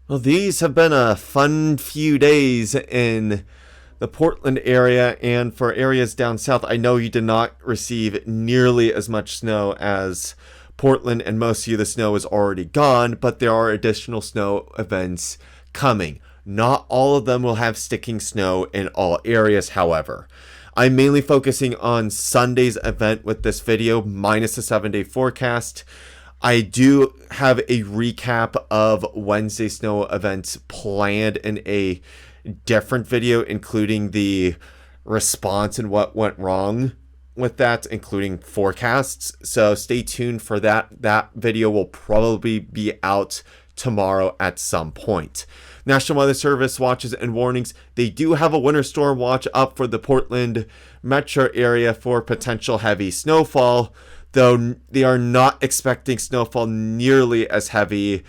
Well, these have been a fun few days in the Portland area, and for areas down south, I know you did not receive nearly as much snow as Portland, and most of the snow is already gone, but there are additional snow events coming. Not all of them will have sticking snow in all areas, however. I'm mainly focusing on Sunday's event with this video, minus the 7-day forecast. I do have a recap of Wednesday snow events planned in a different video, including the response and what went wrong with that, including forecasts. So stay tuned for that. That video will probably be out tomorrow at some point. National Weather Service watches and warnings. They do have a winter storm watch up for the Portland metro area for potential heavy snowfall, though they are not expecting snowfall nearly as heavy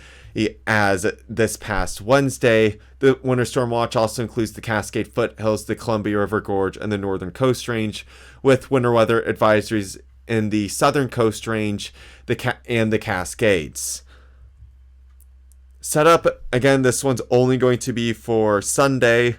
as this past Wednesday. The winter storm watch also includes the Cascade Foothills, the Columbia River Gorge, and the Northern Coast Range, with winter weather advisories in the Southern Coast Range and the Cascades. Setup, again, this one's only going to be for Sunday.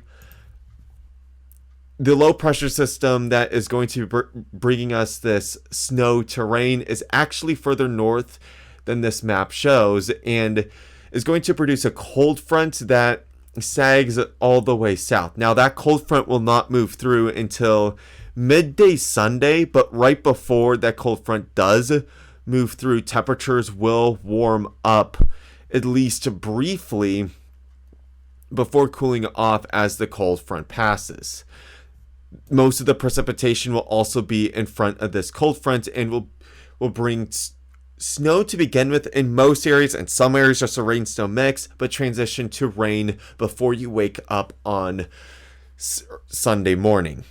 The low pressure system that is going to be bringing us this snow terrain is actually further north than this map shows, and is going to produce a cold front that sags all the way south. Now, that cold front will not move through until midday Sunday, but right before that cold front does move through, temperatures will warm up at least briefly before cooling off as the cold front passes. Most of the precipitation will also be in front of this cold front and will bring snow to begin with in most areas, and some areas just a rain snow mix, but transition to rain before you wake up on Sunday morning.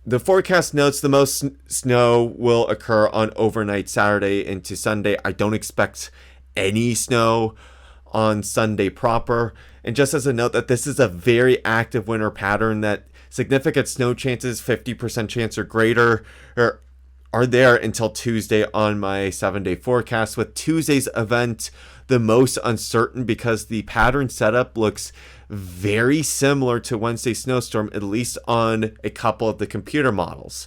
The forecast notes the most snow will occur on overnight Saturday into Sunday. I don't expect any snow on Sunday proper. And just as a note, that this is a very active winter pattern, that significant snow chances, 50% chance or greater, are there until Tuesday on my 7-day forecast, with Tuesday's event the most uncertain because the pattern setup looks very similar to Wednesday's snowstorm, at least on a couple of the computer models.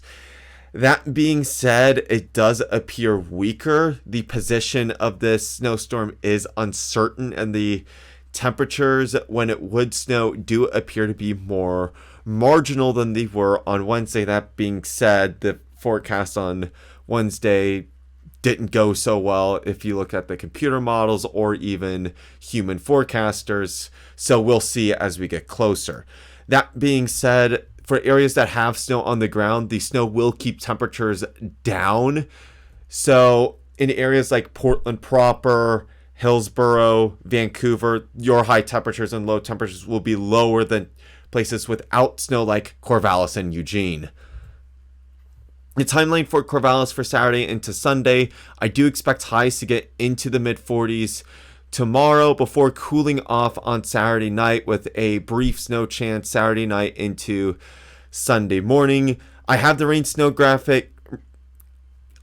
That being said, it does appear weaker. The position of this snowstorm is uncertain, and the temperatures when it would snow do appear to be more marginal than they were on Wednesday. That being said, the forecast on Wednesday didn't go so well if you look at the computer models or even human forecasters, so we'll see as we get closer. That being said, for areas that have snow on the ground, the snow will keep temperatures down. So in areas like Portland proper, Hillsborough, Vancouver, your high temperatures and low temperatures will be lower than places without snow like Corvallis and Eugene. The timeline for Corvallis for Saturday into Sunday, I do expect highs to get into the mid-40s tomorrow before cooling off on Saturday night with a brief snow chance Saturday night into Sunday morning. I have the rain snow graphic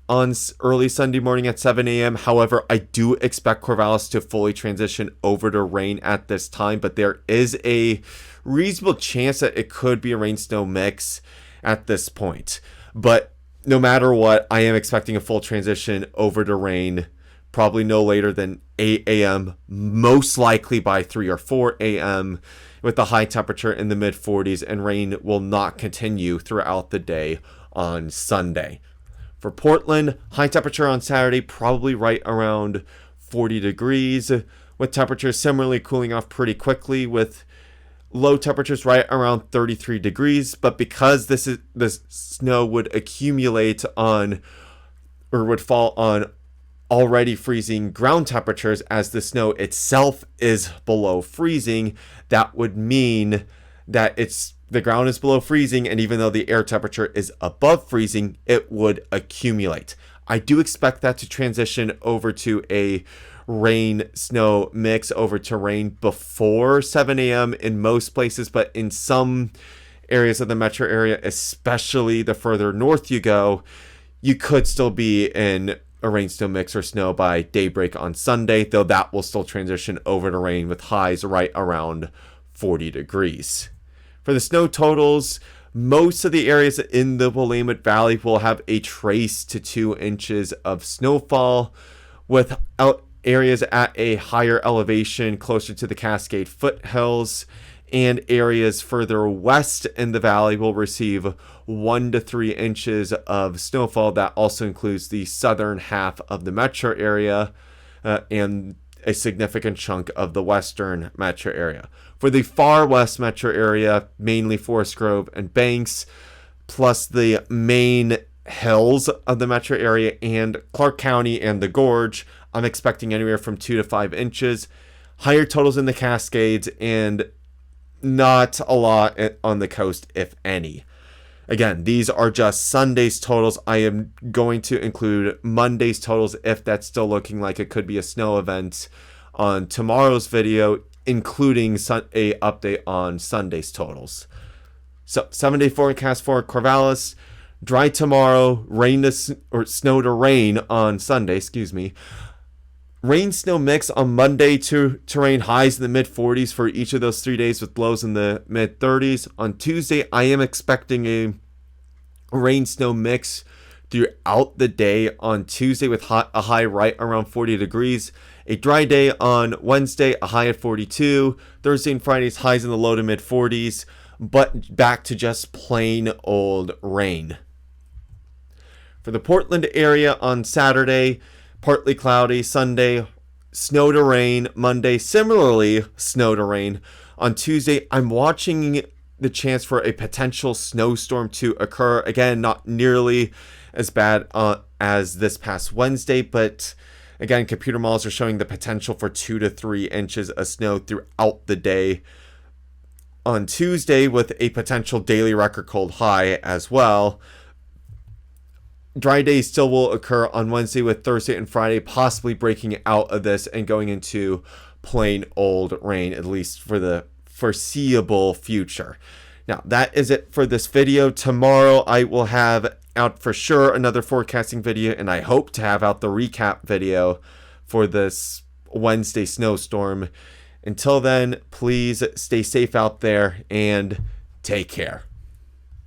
on early Sunday morning at 7 a.m. However, I do expect Corvallis to fully transition over to rain at this time, but there is a reasonable chance that it could be a rain snow mix at this point. But no matter what, I am expecting a full transition over to rain, probably no later than 8 a.m., most likely by 3 or 4 a.m., with the high temperature in the mid-40s, and rain will not continue throughout the day on Sunday. For Portland, high temperature on Saturday, probably right around 40 degrees, with temperatures similarly cooling off pretty quickly, with low temperatures right around 33 degrees. But because this snow would accumulate on, or would fall on, already freezing ground temperatures, as the snow itself is below freezing, that would mean that the ground is below freezing, and even though the air temperature is above freezing, it would accumulate. I do expect that to transition over to a rain snow mix, over to rain before 7 a.m. in most places, but in some areas of the metro area, especially the further north you go, you could still be in a rain snow mix or snow by daybreak on Sunday, though that will still transition over to rain with highs right around 40 degrees. For the snow totals, most of the areas in the Willamette Valley will have a trace to 2 inches of snowfall, with areas at a higher elevation closer to the Cascade foothills, and areas further west in the valley will receive 1 to 3 inches of snowfall. That also includes the southern half of the metro area and a significant chunk of the western metro area. For the far west metro area, mainly Forest Grove and Banks, plus the main hills of the metro area and Clark County and the Gorge, I'm expecting anywhere from 2 to 5 inches. Higher totals in the Cascades, and not a lot on the coast, if any. Again, these are just Sunday's totals. I am going to include Monday's totals if that's still looking like it could be a snow event on tomorrow's video, including a update on Sunday's totals. So 7-day forecast for Corvallis: dry tomorrow, snow to rain on Sunday, Rain snow mix on Monday to rain, highs in the mid 40s for each of those 3 days with lows in the mid 30s. On Tuesday, I am expecting a rain snow mix throughout the day on Tuesday with a high right around 40 degrees. A dry day on Wednesday, a high at 42. Thursday and Friday's highs in the low to mid 40s, but back to just plain old rain. For the Portland area on Saturday, partly cloudy. Sunday, snow to rain. Monday, similarly, snow to rain. On Tuesday, I'm watching the chance for a potential snowstorm to occur. Again, not nearly as bad as this past Wednesday, but again, computer models are showing the potential for 2 to 3 inches of snow throughout the day on Tuesday, with a potential daily record cold high as well. Dry days still will occur on Wednesday, with Thursday and Friday possibly breaking out of this and going into plain old rain, at least for the foreseeable future. Now, that is it for this video. Tomorrow I will have out for sure another forecasting video, and I hope to have out the recap video for this Wednesday snowstorm. Until then, please stay safe out there and take care.